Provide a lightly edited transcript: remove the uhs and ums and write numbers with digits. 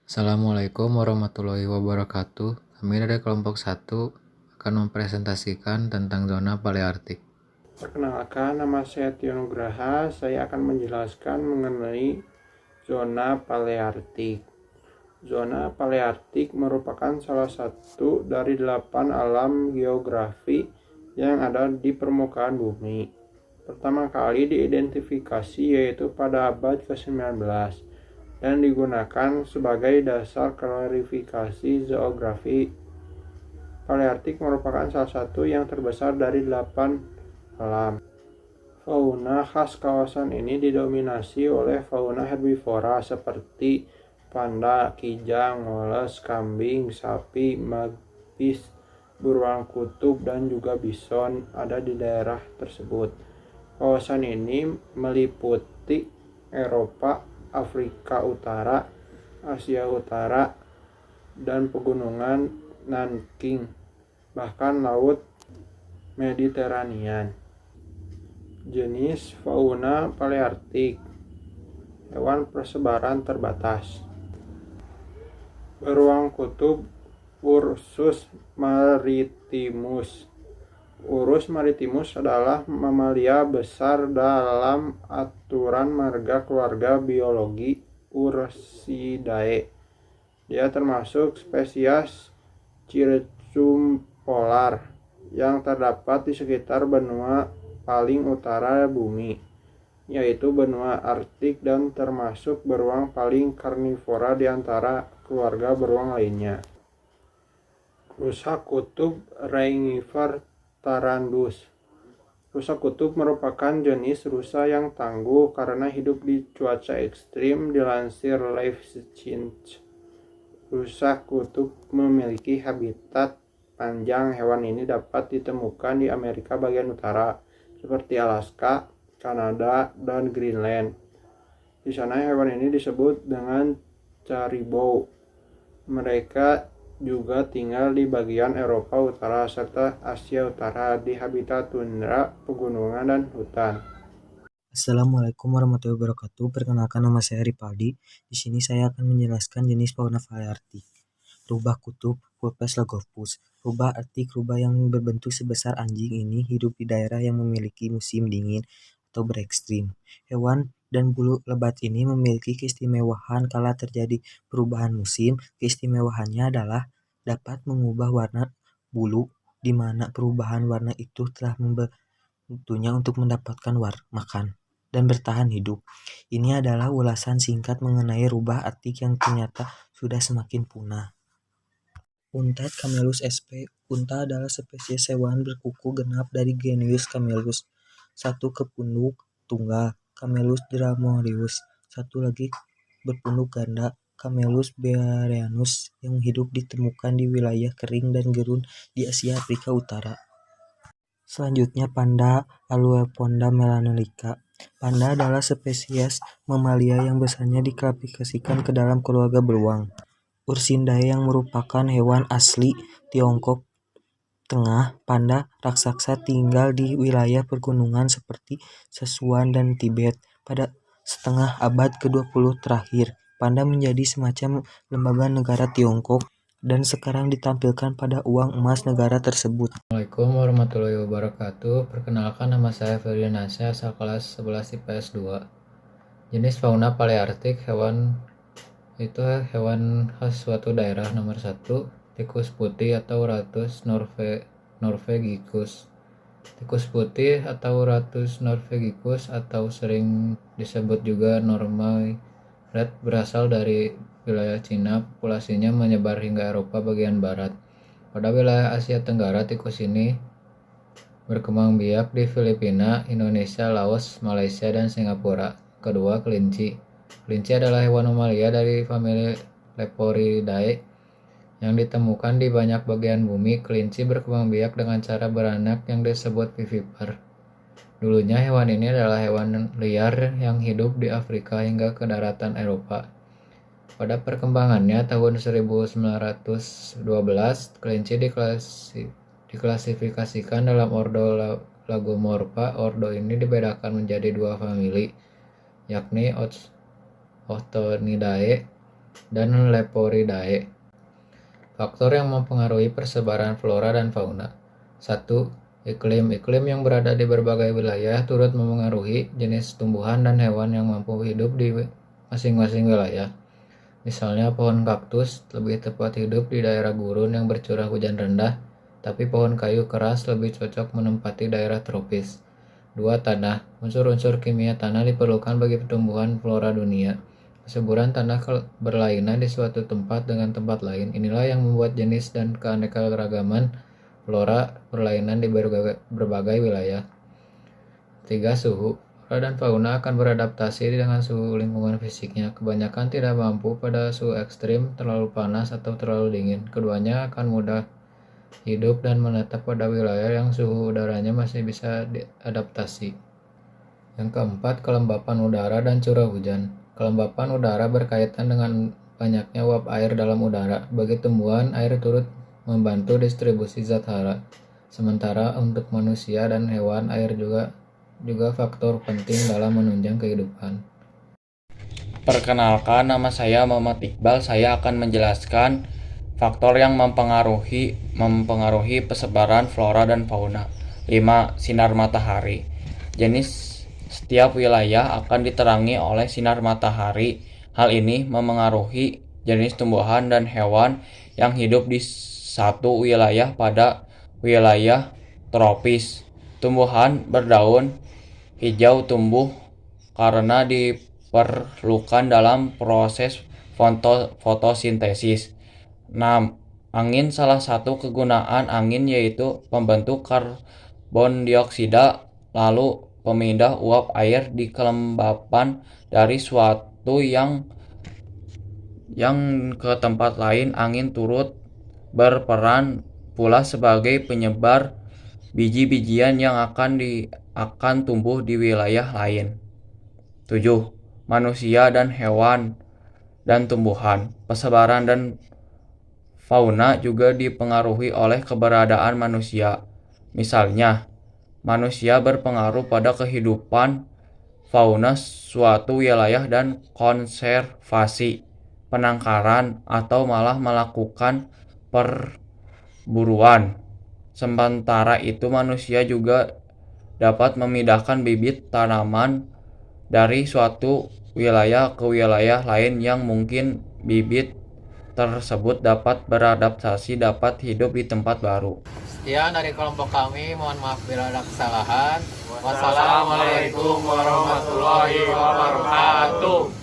Assalamualaikum warahmatullahi wabarakatuh. Kami dari kelompok 1 akan mempresentasikan tentang zona palearktik. Perkenalkan, nama saya Tio Nugraha. Saya akan menjelaskan mengenai zona palearktik. Zona palearktik merupakan salah satu dari 8 alam geografi yang ada di permukaan bumi. Pertama kali diidentifikasi yaitu pada abad ke-19 dan digunakan sebagai dasar klarifikasi geografi. Palearktik merupakan salah satu yang terbesar dari 8 alam. Fauna khas kawasan ini didominasi oleh fauna herbivora seperti panda, kijang, moles, kambing, sapi, magpie, beruang kutub, dan juga bison ada di daerah tersebut. Kawasan ini meliputi Eropa, Afrika Utara, Asia Utara, dan pegunungan Nanking, bahkan Laut Mediterania. Jenis fauna palearktik. Hewan persebaran terbatas. Beruang kutub Ursus maritimus. Ursus maritimus adalah mamalia besar dalam aturan marga keluarga biologi Ursidae. Dia termasuk spesies Circumpolar yang terdapat di sekitar benua paling utara bumi, yaitu benua Arktik, dan termasuk beruang paling karnivora di antara keluarga beruang lainnya. Rusa kutub Rheiniger tarandus. Rusa kutub merupakan jenis rusa yang tangguh karena hidup di cuaca ekstrim. Dilansir Liefeld, rusa kutub memiliki habitat panjang. Hewan ini dapat ditemukan di Amerika bagian utara, seperti Alaska, Kanada, dan Greenland. Di sana hewan ini disebut dengan caribou. Mereka juga tinggal di bagian Eropa Utara serta Asia Utara di habitat tundra, pegunungan, dan hutan. Assalamualaikum warahmatullahi wabarakatuh. Perkenalkan, nama saya Ripaldi. Di sini saya akan menjelaskan jenis fauna palearktik. Rubah kutub Vulpes lagopus. Rubah arktik, rubah yang berbentuk sebesar anjing ini hidup di daerah yang memiliki musim dingin atau berekstrim. Hewan dan bulu lebat ini memiliki keistimewaan kala terjadi perubahan musim. Keistimewaannya adalah dapat mengubah warna bulu, di mana perubahan warna itu telah membantunya untuk mendapatkan makan dan bertahan hidup. Ini adalah ulasan singkat mengenai rubah arktik yang ternyata sudah semakin punah. Unta Camelus sp. Unta adalah spesies hewan berkuku genap dari genus Camelus. Satu kepunduk tunggal, Camelus dromorhynchus. Satu lagi berpunduk ganda, Camelus bearnianus, yang hidup ditemukan di wilayah kering dan gurun di Asia Afrika Utara. Selanjutnya, panda Alueponda melanolica. Panda adalah spesies mamalia yang besarnya diklasifikasikan ke dalam keluarga beruang Ursidae yang merupakan hewan asli Tiongkok Tengah. Panda raksasa tinggal di wilayah pegunungan seperti Sichuan dan Tibet. Pada setengah abad ke-20 terakhir, panda menjadi semacam lembaga negara Tiongkok dan sekarang ditampilkan pada uang emas negara tersebut. Assalamualaikum warahmatullahi wabarakatuh. Perkenalkan, nama saya Ferdinansyah, asal kelas 11 IPS 2. Jenis fauna palearktik. Hewan itu hewan khas suatu daerah. Nomor 1, tikus putih atau Ratus norvegicus. Tikus putih atau Ratus norvegicus atau sering disebut juga Norway Red berasal dari wilayah Cina. Populasinya menyebar hingga Eropa bagian barat. Pada wilayah Asia Tenggara, tikus ini berkembang biak di Filipina, Indonesia, Laos, Malaysia, dan Singapura. Kedua, kelinci. Kelinci adalah hewan mamalia dari famili Leporidae yang ditemukan di banyak bagian bumi. Kelinci berkembang biak dengan cara beranak yang disebut vivipar. Dulunya hewan ini adalah hewan liar yang hidup di Afrika hingga ke daratan Eropa. Pada perkembangannya tahun 1912, kelinci diklasifikasikan dalam ordo Lagomorpha. Ordo ini dibedakan menjadi dua famili, yakni Octonidae dan Leporidae. Faktor yang mempengaruhi persebaran flora dan fauna. 1. Iklim. Iklim yang berada di berbagai wilayah turut mempengaruhi jenis tumbuhan dan hewan yang mampu hidup di masing-masing wilayah. Misalnya pohon kaktus lebih tepat hidup di daerah gurun yang bercurah hujan rendah, tapi pohon kayu keras lebih cocok menempati daerah tropis. 2. Tanah. Unsur-unsur kimia tanah diperlukan bagi pertumbuhan flora dunia. Kesuburan tanah berlainan di suatu tempat dengan tempat lain. Inilah yang membuat jenis dan keanekaragaman flora berlainan di berbagai wilayah. 3. Suhu. Flora dan fauna akan beradaptasi dengan suhu lingkungan fisiknya. Kebanyakan tidak mampu pada suhu ekstrim, terlalu panas atau terlalu dingin. Keduanya akan mudah hidup dan menetap pada wilayah yang suhu udaranya masih bisa diadaptasi. Yang keempat, kelembapan udara dan curah hujan. Kelembapan udara berkaitan dengan banyaknya uap air dalam udara. Bagi tumbuhan, air turut membantu distribusi zat hara. Sementara untuk manusia dan hewan, air juga faktor penting dalam menunjang kehidupan. Perkenalkan, nama saya Muhammad Iqbal. Saya akan menjelaskan faktor yang mempengaruhi persebaran flora dan fauna. 5. Sinar matahari. Jenis setiap wilayah akan diterangi oleh sinar matahari. Hal ini memengaruhi jenis tumbuhan dan hewan yang hidup di satu wilayah pada wilayah tropis. Tumbuhan berdaun hijau tumbuh karena diperlukan dalam proses fotosintesis. 6. Angin. Salah satu kegunaan angin yaitu pembentuk karbon dioksida lalu pemindah uap air di kelembapan dari suatu yang ke tempat lain. Angin turut berperan pula sebagai penyebar biji-bijian yang akan tumbuh di wilayah lain. 7. Manusia dan hewan dan tumbuhan. Persebaran dan fauna juga dipengaruhi oleh keberadaan manusia. Misalnya, manusia berpengaruh pada kehidupan fauna suatu wilayah dan konservasi, penangkaran, atau malah melakukan perburuan. Sementara itu, manusia juga dapat memindahkan bibit tanaman dari suatu wilayah ke wilayah lain yang mungkin bibit tersebut dapat beradaptasi, dapat hidup di tempat baru. Sekian dari kelompok kami, mohon maaf bila ada kesalahan. Wassalamualaikum warahmatullahi wabarakatuh.